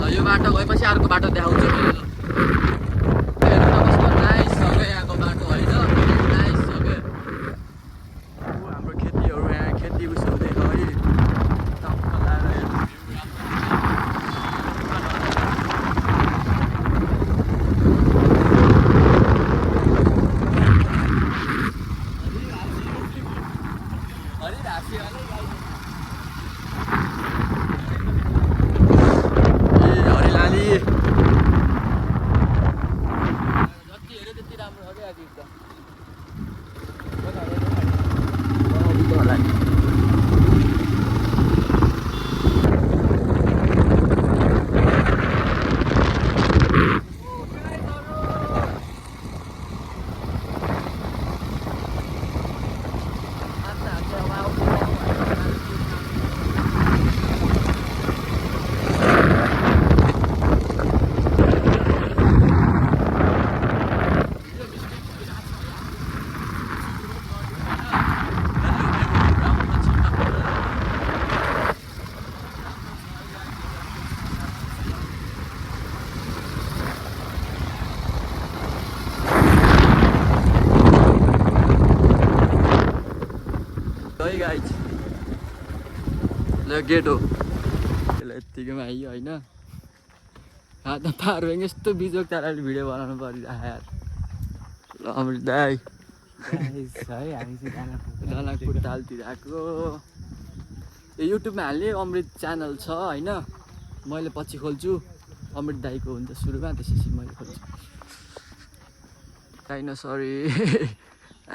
यो बाटो गएपछि अर्को बाटो देखाउँछु नाइससँगै यहाँको बाटो होइन नाइससँगै हाम्रो खेतीहरू यहाँ खेती उस हुँदैन है टक्क लाएर गेट हो त्यसलाई यत्तिकैमा आइयो होइन हातमा पारो यस्तो बिजोग ताराले भिडियो बनाउनु परिरहेको यार ल अमृत दाई दानापुर तालतिर आएको यो युट्युबमा हाल्ने अमृत च्यानल छ होइन मैले पछि खोल्छु अमृत दाईको हुन्छ सुरुमा त्यसपछि मैले खोल्छु डाइनोसरी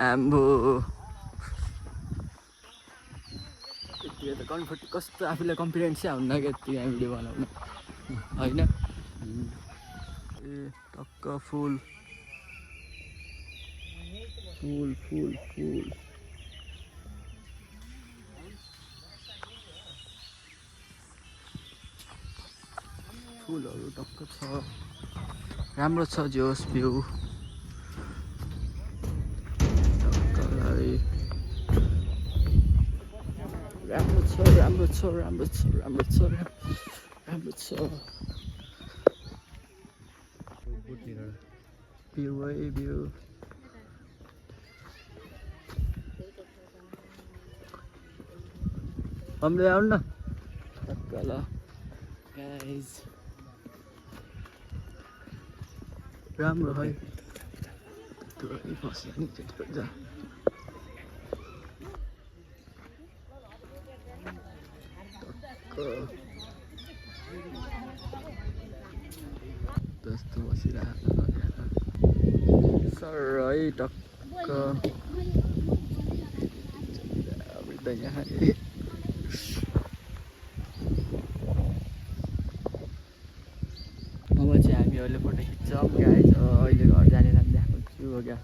एम्बो कस्तो आफूलाई कन्फिडेन्स चाहिँ हुन्न क्या यति यहाँ भिडियो बनाउनु होइन ए टक्क फुल फुल फुल फुल फुलहरू टक्क छ राम्रो छ जोस भ्यू राम्रो छ भ्यू है भ्यू हामीले आउनु न टक्क ल गाइज राम्रो है त्यस्तो बसिरहेको सर है टक्क यहाँ अब चाहिँ हामी अहिले फोटो खिच्छौँ गाइज अहिले घर जाने राख्दै छु हो क्या